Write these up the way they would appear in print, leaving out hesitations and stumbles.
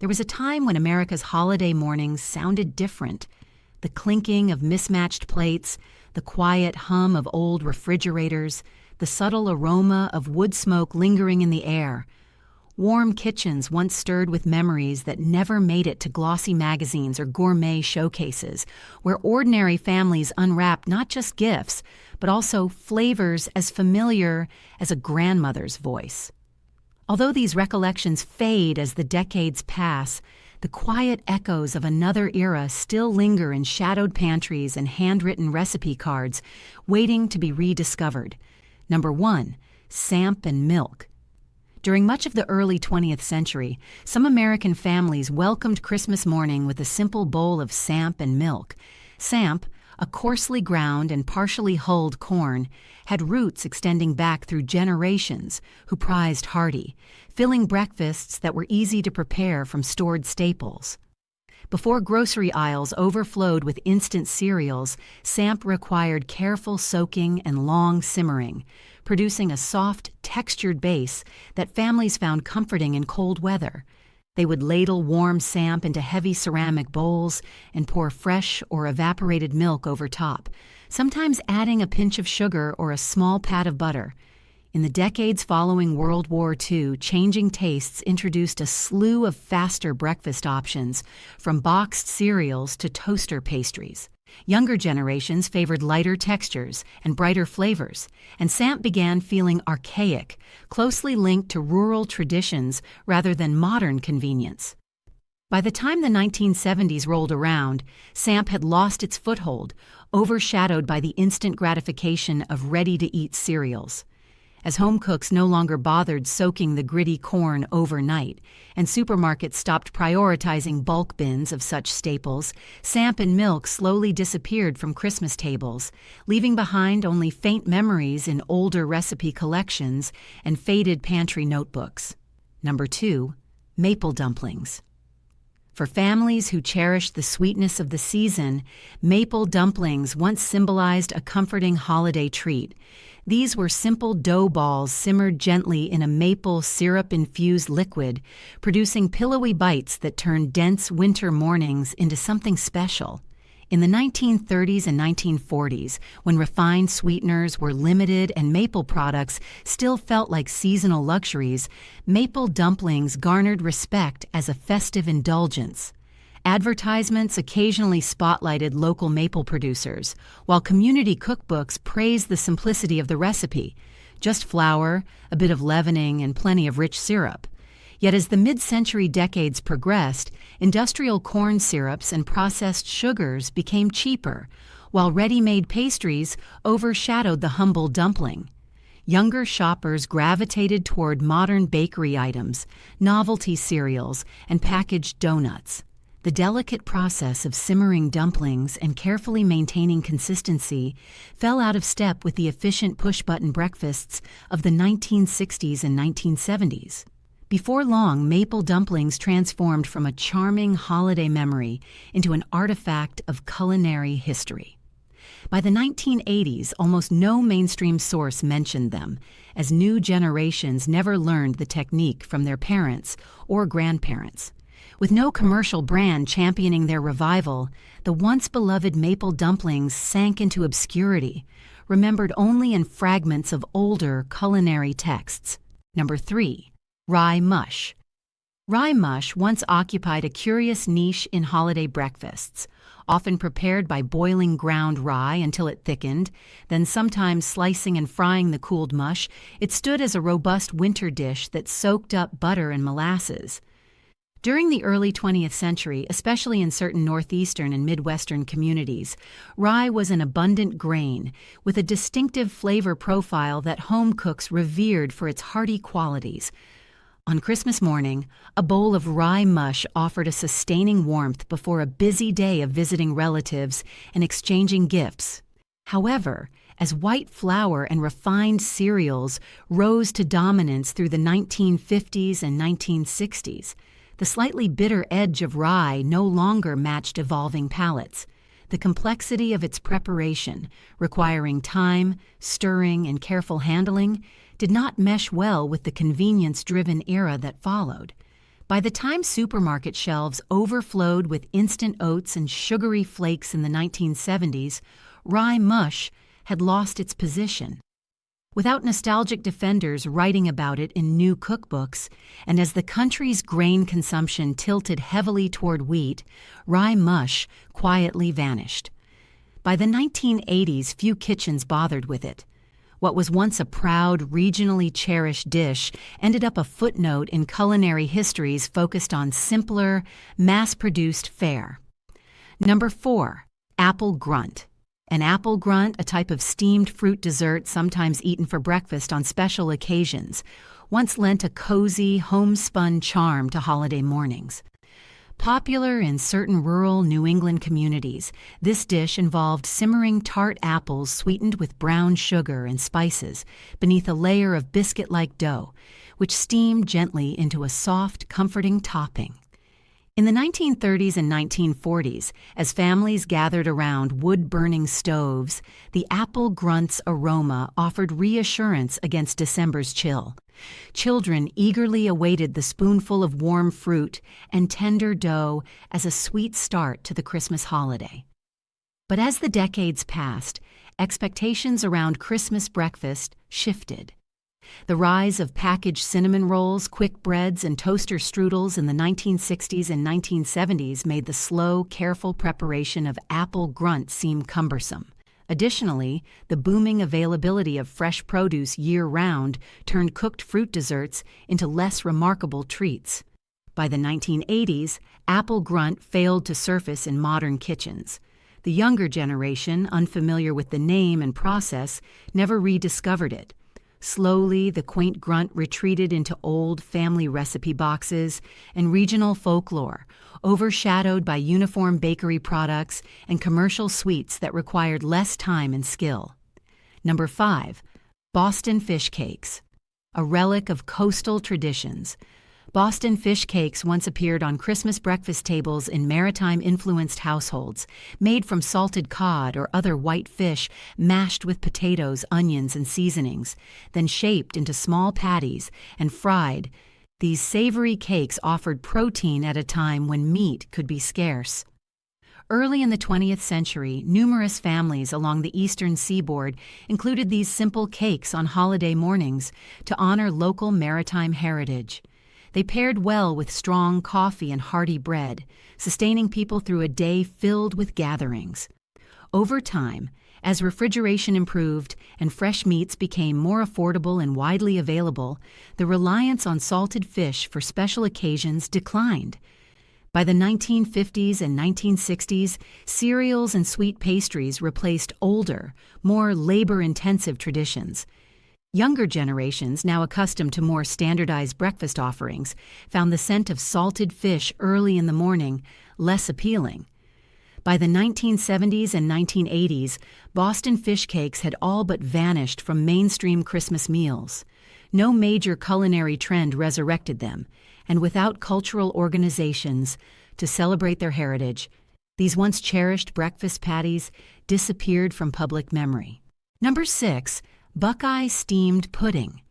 There was a time when America's holiday mornings sounded different. The clinking of mismatched plates, the quiet hum of old refrigerators, the subtle aroma of wood smoke lingering in the air. Warm kitchens once stirred with memories that never made it to glossy magazines or gourmet showcases, where ordinary families unwrapped not just gifts, but also flavors as familiar as a grandmother's voice. Although these recollections fade as the decades pass, the quiet echoes of another era still linger in shadowed pantries and handwritten recipe cards, waiting to be rediscovered. Number 1, samp and milk. During much of the early 20th century, some American families welcomed Christmas morning with a simple bowl of samp and milk. Samp, a coarsely ground and partially hulled corn, had roots extending back through generations who prized hearty, filling breakfasts that were easy to prepare from stored staples. Before grocery aisles overflowed with instant cereals, samp required careful soaking and long simmering, producing a soft, textured base that families found comforting in cold weather. They would ladle warm samp into heavy ceramic bowls and pour fresh or evaporated milk over top, sometimes adding a pinch of sugar or a small pat of butter. In the decades following World War II, changing tastes introduced a slew of faster breakfast options, from boxed cereals to toaster pastries. Younger generations favored lighter textures and brighter flavors, and samp began feeling archaic, closely linked to rural traditions rather than modern convenience. By the time the 1970s rolled around, samp had lost its foothold, overshadowed by the instant gratification of ready-to-eat cereals. As home cooks no longer bothered soaking the gritty corn overnight, and supermarkets stopped prioritizing bulk bins of such staples, samp and milk slowly disappeared from Christmas tables, leaving behind only faint memories in older recipe collections and faded pantry notebooks. Number 2, maple dumplings. For families who cherished the sweetness of the season, maple dumplings once symbolized a comforting holiday treat. These were simple dough balls simmered gently in a maple syrup-infused liquid, producing pillowy bites that turned dense winter mornings into something special. In the 1930s and 1940s, when refined sweeteners were limited and maple products still felt like seasonal luxuries, maple dumplings garnered respect as a festive indulgence. Advertisements occasionally spotlighted local maple producers, while community cookbooks praised the simplicity of the recipe: just flour, a bit of leavening, and plenty of rich syrup. Yet as the mid-century decades progressed, industrial corn syrups and processed sugars became cheaper, while ready-made pastries overshadowed the humble dumpling. Younger shoppers gravitated toward modern bakery items, novelty cereals, and packaged donuts. The delicate process of simmering dumplings and carefully maintaining consistency fell out of step with the efficient push-button breakfasts of the 1960s and 1970s. Before long, maple dumplings transformed from a charming holiday memory into an artifact of culinary history. By the 1980s, almost no mainstream source mentioned them, as new generations never learned the technique from their parents or grandparents. With no commercial brand championing their revival, the once beloved maple dumplings sank into obscurity, remembered only in fragments of older culinary texts. Number 3, rye mush. Rye mush once occupied a curious niche in holiday breakfasts, often prepared by boiling ground rye until it thickened, then sometimes slicing and frying the cooled mush. It stood as a robust winter dish that soaked up butter and molasses. During the early 20th century, especially in certain northeastern and midwestern communities, rye was an abundant grain with a distinctive flavor profile that home cooks revered for its hearty qualities. On Christmas morning, a bowl of rye mush offered a sustaining warmth before a busy day of visiting relatives and exchanging gifts. However, as white flour and refined cereals rose to dominance through the 1950s and 1960s, the slightly bitter edge of rye no longer matched evolving palates. The complexity of its preparation, requiring time, stirring, and careful handling, did not mesh well with the convenience-driven era that followed. By the time supermarket shelves overflowed with instant oats and sugary flakes in the 1970s, rye mush had lost its position. Without nostalgic defenders writing about it in new cookbooks, and as the country's grain consumption tilted heavily toward wheat, rye mush quietly vanished. By the 1980s, few kitchens bothered with it. What was once a proud, regionally cherished dish ended up a footnote in culinary histories focused on simpler, mass-produced fare. Number 4. Apple grunt. An apple grunt, a type of steamed fruit dessert sometimes eaten for breakfast on special occasions, once lent a cozy, homespun charm to holiday mornings. Popular in certain rural New England communities, this dish involved simmering tart apples sweetened with brown sugar and spices beneath a layer of biscuit-like dough, which steamed gently into a soft, comforting topping. In the 1930s and 1940s, as families gathered around wood-burning stoves, the apple grunt's aroma offered reassurance against December's chill. Children eagerly awaited the spoonful of warm fruit and tender dough as a sweet start to the Christmas holiday. But as the decades passed, expectations around Christmas breakfast shifted. The rise of packaged cinnamon rolls, quick breads, and toaster strudels in the 1960s and 1970s made the slow, careful preparation of apple grunt seem cumbersome. Additionally, the booming availability of fresh produce year-round turned cooked fruit desserts into less remarkable treats. By the 1980s, apple grunt failed to surface in modern kitchens. The younger generation, unfamiliar with the name and process, never rediscovered it. Slowly, the quaint grunt retreated into old family recipe boxes and regional folklore, overshadowed by uniform bakery products and commercial sweets that required less time and skill. Number 5. Boston fish cakes. A relic of coastal traditions. Boston fish cakes once appeared on Christmas breakfast tables in maritime-influenced households, made from salted cod or other white fish mashed with potatoes, onions, and seasonings, then shaped into small patties and fried. These savory cakes offered protein at a time when meat could be scarce. Early in the 20th century, numerous families along the eastern seaboard included these simple cakes on holiday mornings to honor local maritime heritage. They paired well with strong coffee and hearty bread, sustaining people through a day filled with gatherings. Over time, as refrigeration improved and fresh meats became more affordable and widely available, the reliance on salted fish for special occasions declined. By the 1950s and 1960s, cereals and sweet pastries replaced older, more labor-intensive traditions. Younger generations, now accustomed to more standardized breakfast offerings, found the scent of salted fish early in the morning less appealing. By the 1970s and 1980s, Boston fish cakes had all but vanished from mainstream Christmas meals. No major culinary trend resurrected them, and without cultural organizations to celebrate their heritage, these once cherished breakfast patties disappeared from public memory. Number 6. Buckeye steamed pudding.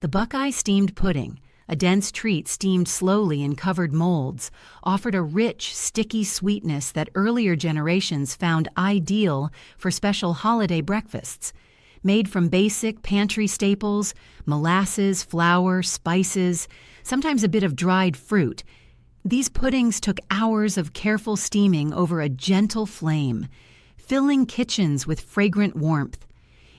The Buckeye steamed pudding, a dense treat steamed slowly in covered molds, offered a rich, sticky sweetness that earlier generations found ideal for special holiday breakfasts. Made from basic pantry staples, molasses, flour, spices, sometimes a bit of dried fruit, these puddings took hours of careful steaming over a gentle flame, filling kitchens with fragrant warmth.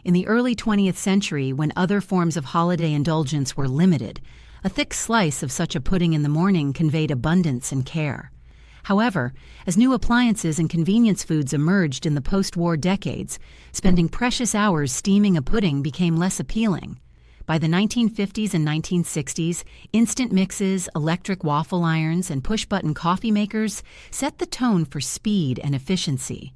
In the early 20th century, when other forms of holiday indulgence were limited, a thick slice of such a pudding in the morning conveyed abundance and care. However, as new appliances and convenience foods emerged in the post-war decades, spending precious hours steaming a pudding became less appealing. By the 1950s and 1960s, instant mixes, electric waffle irons, and push-button coffee makers set the tone for speed and efficiency.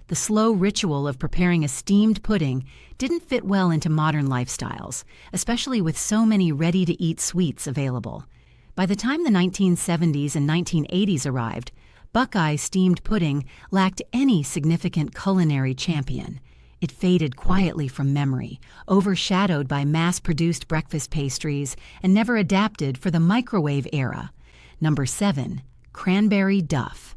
The slow ritual of preparing a steamed pudding didn't fit well into modern lifestyles, especially with so many ready-to-eat sweets available. By the time the 1970s and 1980s arrived, Buckeye steamed pudding lacked any significant culinary champion. It faded quietly from memory, overshadowed by mass-produced breakfast pastries, and never adapted for the microwave era. Number 7. Cranberry duff.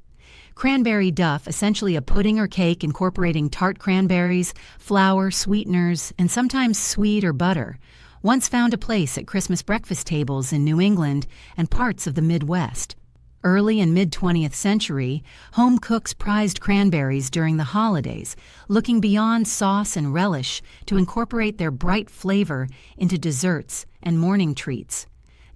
Cranberry duff, essentially a pudding or cake incorporating tart cranberries, flour, sweeteners, and sometimes sweet or butter, once found a place at Christmas breakfast tables in New England and parts of the Midwest. Early and mid-20th century, home cooks prized cranberries during the holidays, looking beyond sauce and relish to incorporate their bright flavor into desserts and morning treats.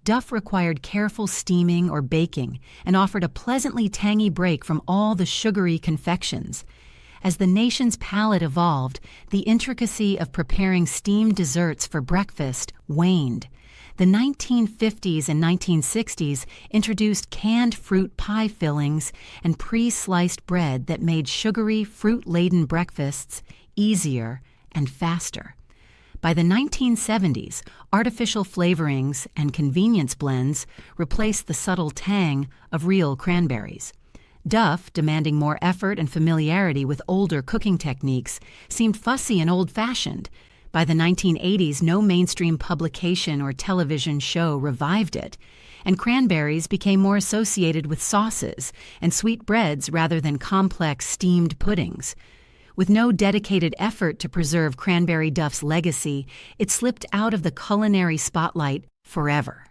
Duff required careful steaming or baking and offered a pleasantly tangy break from all the sugary confections. As the nation's palate evolved, the intricacy of preparing steamed desserts for breakfast waned. The 1950s and 1960s introduced canned fruit pie fillings and pre-sliced bread that made sugary, fruit-laden breakfasts easier and faster. By the 1970s, artificial flavorings and convenience blends replaced the subtle tang of real cranberries. Duff, demanding more effort and familiarity with older cooking techniques, seemed fussy and old-fashioned. By the 1980s, no mainstream publication or television show revived it, and cranberries became more associated with sauces and sweet breads rather than complex steamed puddings. With no dedicated effort to preserve Cranberry Duff's legacy, it slipped out of the culinary spotlight forever.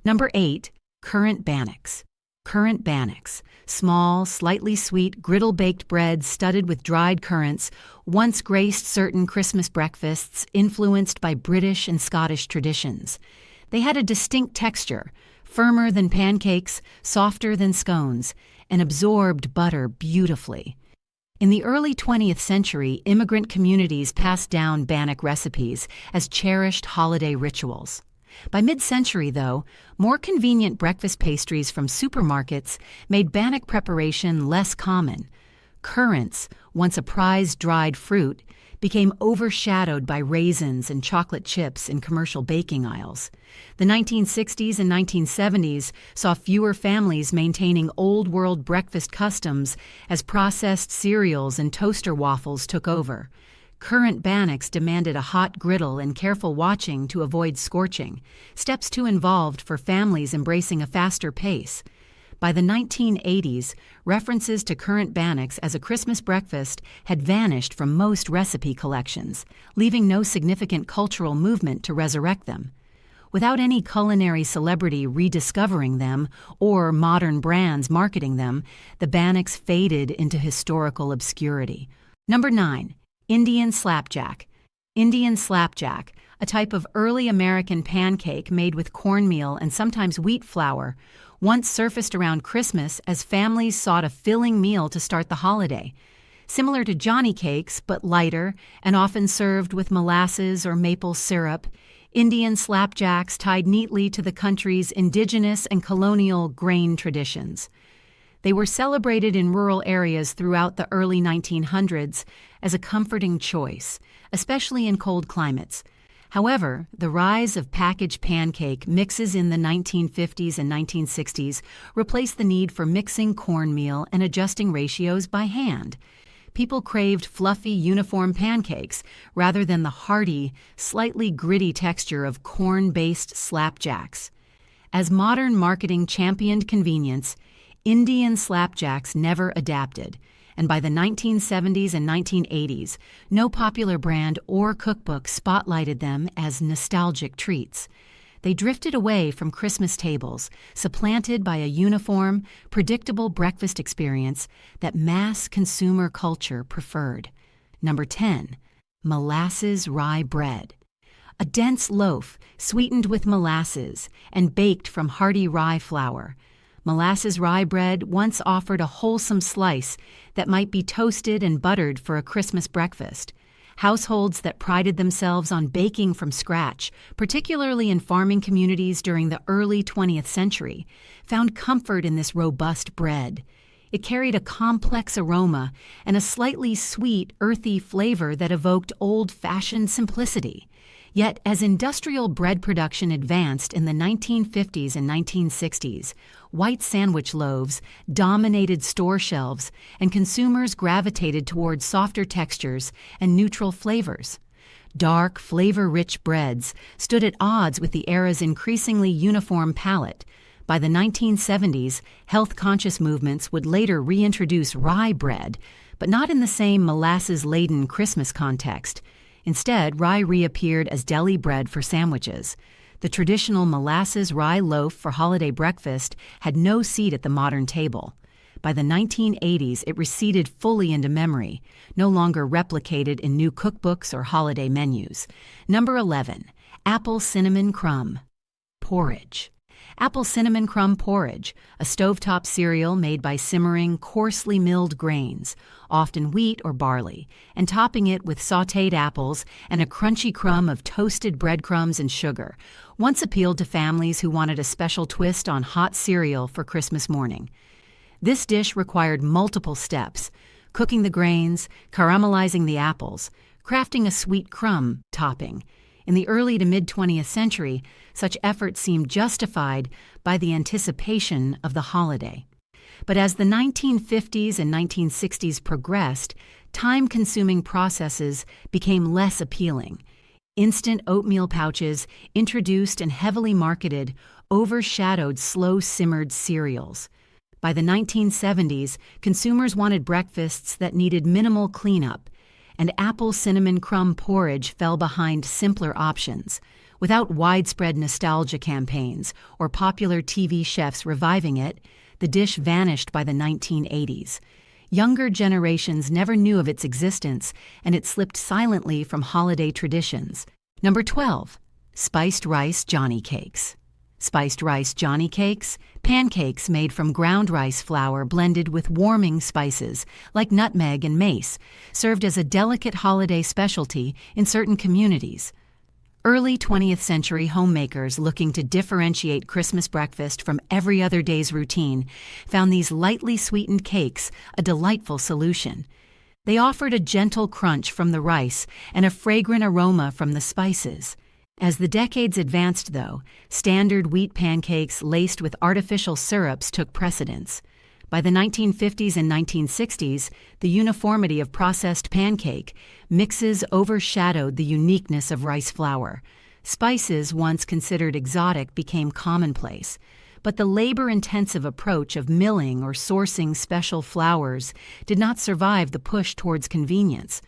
Number 8. Currant bannocks. Currant bannocks, small, slightly sweet, griddle-baked bread studded with dried currants, once graced certain Christmas breakfasts influenced by British and Scottish traditions. They had a distinct texture, firmer than pancakes, softer than scones, and absorbed butter beautifully. In the early 20th century, immigrant communities passed down bannock recipes as cherished holiday rituals. By mid-century, though, more convenient breakfast pastries from supermarkets made bannock preparation less common. Currants, once a prized dried fruit, became overshadowed by raisins and chocolate chips in commercial baking aisles. The 1960s and 1970s saw fewer families maintaining old-world breakfast customs as processed cereals and toaster waffles took over. Currant bannocks demanded a hot griddle and careful watching to avoid scorching, steps too involved for families embracing a faster pace. By the 1980s, references to currant bannocks as a Christmas breakfast had vanished from most recipe collections, leaving no significant cultural movement to resurrect them. Without any culinary celebrity rediscovering them or modern brands marketing them, the bannocks faded into historical obscurity. Number 9. Indian slapjack. Indian slapjack, a type of early American pancake made with cornmeal and sometimes wheat flour, once surfaced around Christmas as families sought a filling meal to start the holiday. Similar to Johnny cakes, but lighter and often served with molasses or maple syrup, Indian slapjacks tied neatly to the country's indigenous and colonial grain traditions. They were celebrated in rural areas throughout the early 1900s as a comforting choice, especially in cold climates. However, the rise of packaged pancake mixes in the 1950s and 1960s replaced the need for mixing cornmeal and adjusting ratios by hand. People craved fluffy, uniform pancakes rather than the hearty, slightly gritty texture of corn-based slapjacks. As modern marketing championed convenience, Indian slapjacks never adapted, and by the 1970s and 1980s, no popular brand or cookbook spotlighted them as nostalgic treats. They drifted away from Christmas tables, supplanted by a uniform, predictable breakfast experience that mass consumer culture preferred. Number 10. Molasses rye bread. A dense loaf sweetened with molasses and baked from hearty rye flour. Molasses rye bread once offered a wholesome slice that might be toasted and buttered for a Christmas breakfast. Households that prided themselves on baking from scratch, particularly in farming communities during the early 20th century, found comfort in this robust bread. It carried a complex aroma and a slightly sweet, earthy flavor that evoked old-fashioned simplicity. Yet, as industrial bread production advanced in the 1950s and 1960s, white sandwich loaves dominated store shelves and consumers gravitated towards softer textures and neutral flavors. Dark, flavor-rich breads stood at odds with the era's increasingly uniform palate. By the 1970s, health-conscious movements would later reintroduce rye bread, but not in the same molasses-laden Christmas context. Instead, rye reappeared as deli bread for sandwiches. The traditional molasses rye loaf for holiday breakfast had no seat at the modern table. By the 1980s, it receded fully into memory, no longer replicated in new cookbooks or holiday menus. Number 11. Apple cinnamon crumb porridge. Apple cinnamon crumb porridge, a stovetop cereal made by simmering coarsely milled grains, often wheat or barley, and topping it with sautéed apples and a crunchy crumb of toasted breadcrumbs and sugar, once appealed to families who wanted a special twist on hot cereal for Christmas morning. This dish required multiple steps: cooking the grains, caramelizing the apples, crafting a sweet crumb topping. In the early to mid-20th century, such effort seemed justified by the anticipation of the holiday. But as the 1950s and 1960s progressed, time-consuming processes became less appealing. Instant oatmeal pouches, introduced and heavily marketed, overshadowed slow-simmered cereals. By the 1970s, consumers wanted breakfasts that needed minimal cleanup, and apple cinnamon crumb porridge fell behind simpler options. Without widespread nostalgia campaigns or popular TV chefs reviving it, the dish vanished by the 1980s. Younger generations never knew of its existence, and it slipped silently from holiday traditions. Number 12. Spiced rice Johnny cakes. Spiced rice Johnny cakes, pancakes made from ground rice flour blended with warming spices like nutmeg and mace, served as a delicate holiday specialty in certain communities. Early 20th century homemakers looking to differentiate Christmas breakfast from every other day's routine found these lightly sweetened cakes a delightful solution. They offered a gentle crunch from the rice and a fragrant aroma from the spices. As the decades advanced, though, standard wheat pancakes laced with artificial syrups took precedence. By the 1950s and 1960s, the uniformity of processed pancake mixes overshadowed the uniqueness of rice flour. Spices, once considered exotic, became commonplace. But the labor-intensive approach of milling or sourcing special flours did not survive the push towards convenience.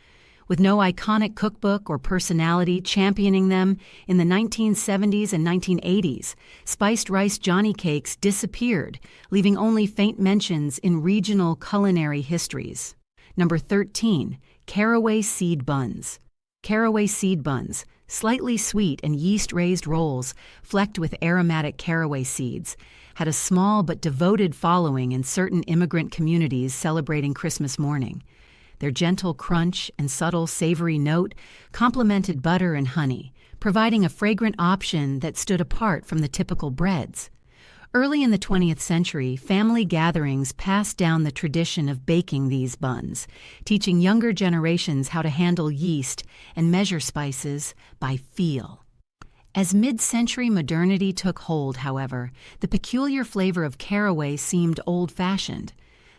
With no iconic cookbook or personality championing them, in the 1970s and 1980s, spiced rice Johnny cakes disappeared, leaving only faint mentions in regional culinary histories. Number 13. Caraway seed buns. Caraway seed buns, slightly sweet and yeast-raised rolls flecked with aromatic caraway seeds, had a small but devoted following in certain immigrant communities celebrating Christmas morning. Their gentle crunch and subtle savory note complemented butter and honey, providing a fragrant option that stood apart from the typical breads. Early in the 20th century, family gatherings passed down the tradition of baking these buns, teaching younger generations how to handle yeast and measure spices by feel. As mid-century modernity took hold, however, the peculiar flavor of caraway seemed old-fashioned.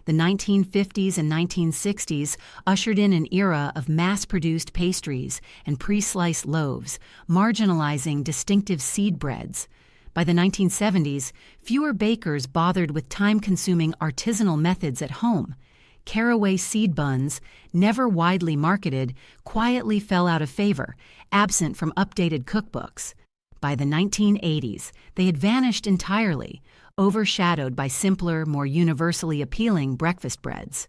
The 1950s and 1960s ushered in an era of mass-produced pastries and pre-sliced loaves, marginalizing distinctive seed breads. By the 1970s, fewer bakers bothered with time-consuming artisanal methods at home. Caraway seed buns, never widely marketed, quietly fell out of favor, absent from updated cookbooks. By the 1980s, they had vanished entirely, overshadowed by simpler, more universally appealing breakfast breads.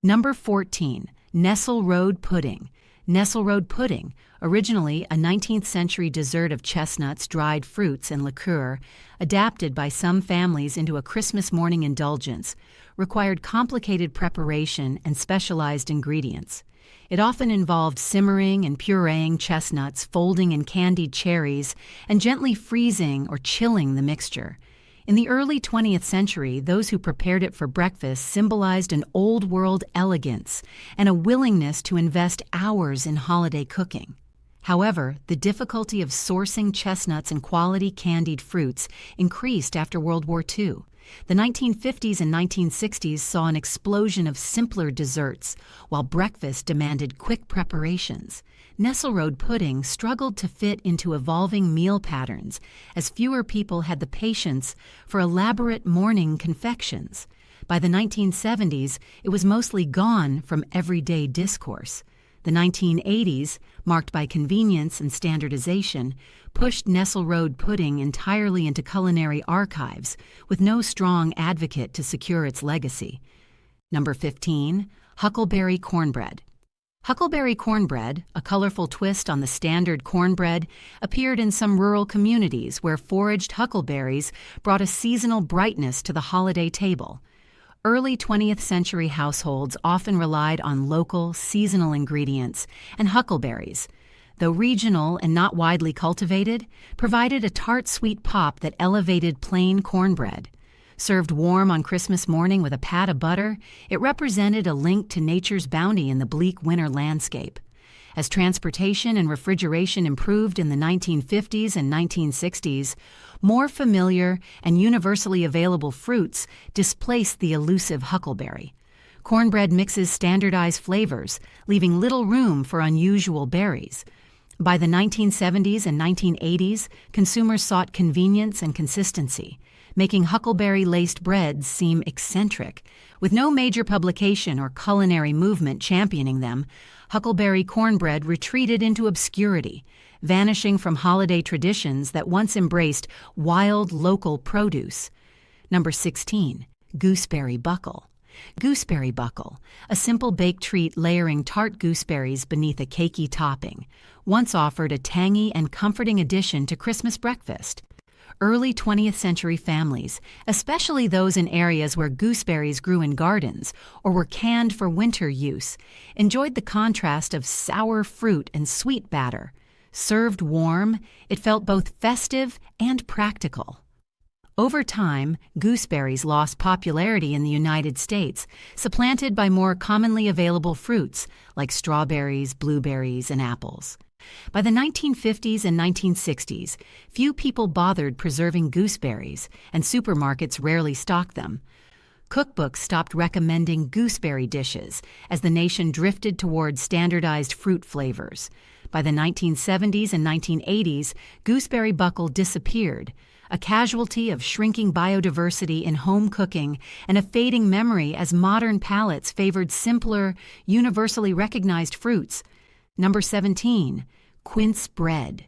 Number 14. Nestle Road pudding. Nestle Road pudding, originally a 19th century dessert of chestnuts, dried fruits, and liqueur, adapted by some families into a Christmas morning indulgence, required complicated preparation and specialized ingredients. It often involved simmering and pureeing chestnuts, folding in candied cherries, and gently freezing or chilling the mixture. In the early 20th century, those who prepared it for breakfast symbolized an old-world elegance and a willingness to invest hours in holiday cooking. However, the difficulty of sourcing chestnuts and quality candied fruits increased after World War II. The 1950s and 1960s saw an explosion of simpler desserts, while breakfast demanded quick preparations. Nesselrode pudding struggled to fit into evolving meal patterns, as fewer people had the patience for elaborate morning confections. By the 1970s, it was mostly gone from everyday discourse. The 1980s, marked by convenience and standardization, pushed Nesselrode pudding entirely into culinary archives, with no strong advocate to secure its legacy. Number 15. Huckleberry cornbread. Huckleberry cornbread, a colorful twist on the standard cornbread, appeared in some rural communities where foraged huckleberries brought a seasonal brightness to the holiday table. Early 20th century households often relied on local, seasonal ingredients, and huckleberries, though regional and not widely cultivated, provided a tart sweet pop that elevated plain cornbread. Served warm on Christmas morning with a pat of butter, it represented a link to nature's bounty in the bleak winter landscape. As transportation and refrigeration improved in the 1950s and 1960s, more familiar and universally available fruits displaced the elusive huckleberry. Cornbread mixes standardized flavors, leaving little room for unusual berries. By the 1970s and 1980s, consumers sought convenience and consistency, making huckleberry-laced breads seem eccentric. With no major publication or culinary movement championing them, huckleberry cornbread retreated into obscurity, vanishing from holiday traditions that once embraced wild local produce. Number 16. Gooseberry buckle. Gooseberry buckle, a simple baked treat layering tart gooseberries beneath a cakey topping, once offered a tangy and comforting addition to Christmas breakfast. Early 20th century families, especially those in areas where gooseberries grew in gardens or were canned for winter use, enjoyed the contrast of sour fruit and sweet batter. Served warm, it felt both festive and practical. Over time, gooseberries lost popularity in the United States, supplanted by more commonly available fruits like strawberries, blueberries, and apples. By the 1950s and 1960s, few people bothered preserving gooseberries, and supermarkets rarely stocked them. Cookbooks stopped recommending gooseberry dishes as the nation drifted toward standardized fruit flavors. By the 1970s and 1980s, gooseberry buckle disappeared, a casualty of shrinking biodiversity in home cooking and a fading memory as modern palates favored simpler, universally recognized fruits. Number 17. Quince bread.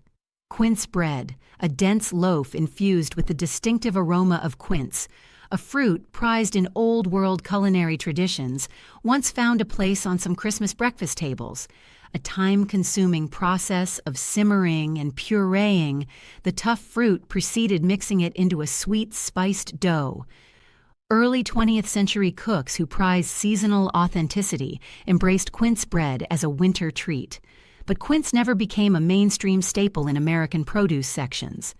Quince bread, a dense loaf infused with the distinctive aroma of quince, a fruit prized in old-world culinary traditions, once found a place on some Christmas breakfast tables. A time-consuming process of simmering and pureeing, the tough fruit preceded mixing it into a sweet, spiced dough. Early 20th century cooks who prized seasonal authenticity embraced quince bread as a winter treat. But quince never became a mainstream staple in American produce sections.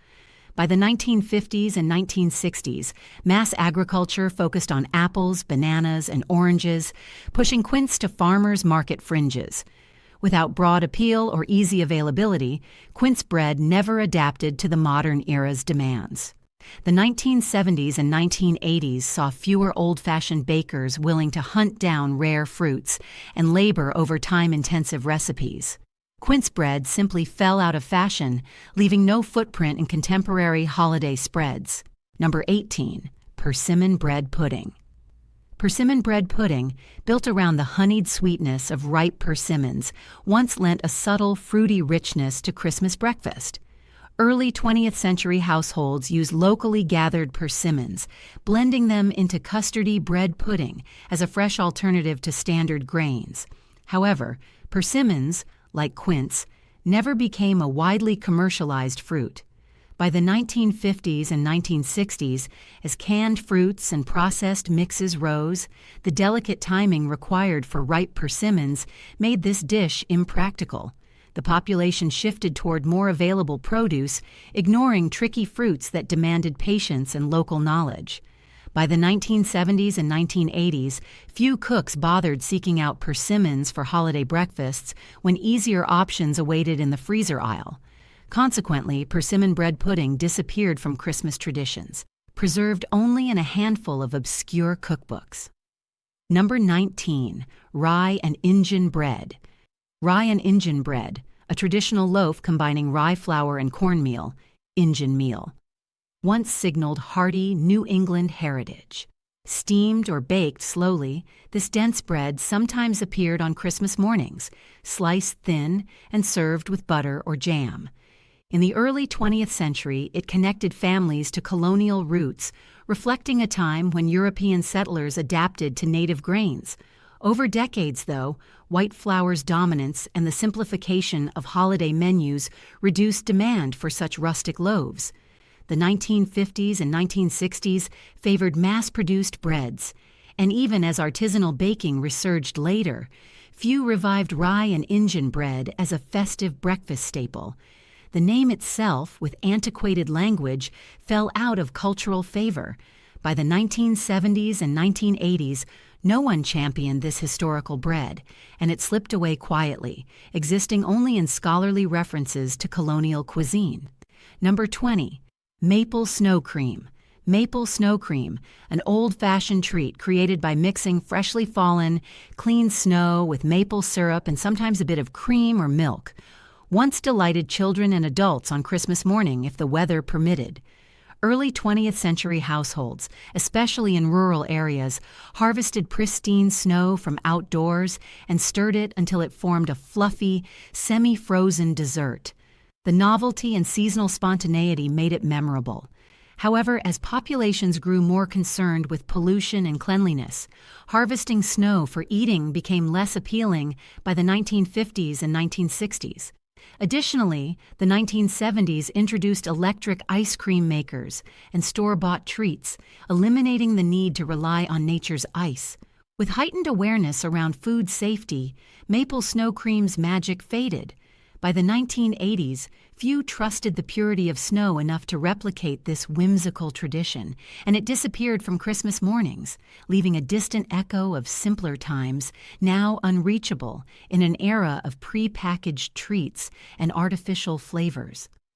By the 1950s and 1960s, mass agriculture focused on apples, bananas, and oranges, pushing quince to farmers' market fringes. Without broad appeal or easy availability, quince bread never adapted to the modern era's demands. The 1970s and 1980s saw fewer old-fashioned bakers willing to hunt down rare fruits and labor over time-intensive recipes. Quince bread simply fell out of fashion, leaving no footprint in contemporary holiday spreads. Number 18. Persimmon bread pudding. Persimmon bread pudding, built around the honeyed sweetness of ripe persimmons, once lent a subtle, fruity richness to Christmas breakfast. Early 20th century households used locally gathered persimmons, blending them into custardy bread pudding as a fresh alternative to standard grains. However, persimmons, like quince, never became a widely commercialized fruit. By the 1950s and 1960s, as canned fruits and processed mixes rose, the delicate timing required for ripe persimmons made this dish impractical. The population shifted toward more available produce, ignoring tricky fruits that demanded patience and local knowledge. By the 1970s and 1980s, few cooks bothered seeking out persimmons for holiday breakfasts when easier options awaited in the freezer aisle. Consequently, persimmon bread pudding disappeared from Christmas traditions. preserved only in a handful of obscure cookbooks. Number 19, rye and Injun bread. Rye and Injun bread, a traditional loaf combining rye flour and cornmeal, Injun meal, once signaled hearty New England heritage. Steamed or baked slowly, this dense bread sometimes appeared on Christmas mornings, sliced thin and served with butter or jam. In the early 20th century, it connected families to colonial roots, reflecting a time when European settlers adapted to native grains. Over decades, though, white flour's dominance and the simplification of holiday menus reduced demand for such rustic loaves. The 1950s and 1960s favored mass-produced breads, and even as artisanal baking resurged later, few revived rye and Injun bread as a festive breakfast staple. The name itself, with antiquated language, fell out of cultural favor. By the 1970s and 1980s, no one championed this historical bread, and it slipped away quietly, existing only in scholarly references to colonial cuisine. Number 20. Maple snow cream. Maple snow cream, an old-fashioned treat created by mixing freshly fallen, clean snow with maple syrup and sometimes a bit of cream or milk, once delighted children and adults on Christmas morning if the weather permitted. Early 20th century households, especially in rural areas, harvested pristine snow from outdoors and stirred it until it formed a fluffy, semi-frozen dessert. The novelty and seasonal spontaneity made it memorable. However, as populations grew more concerned with pollution and cleanliness, harvesting snow for eating became less appealing by the 1950s and 1960s. Additionally, the 1970s introduced electric ice cream makers and store-bought treats, eliminating the need to rely on nature's ice. With heightened awareness around food safety, maple snow cream's magic faded. By the 1980s, few trusted the purity of snow enough to replicate this whimsical tradition, and it disappeared from Christmas mornings, leaving a distant echo of simpler times, now unreachable in an era of pre-packaged treats and artificial flavors.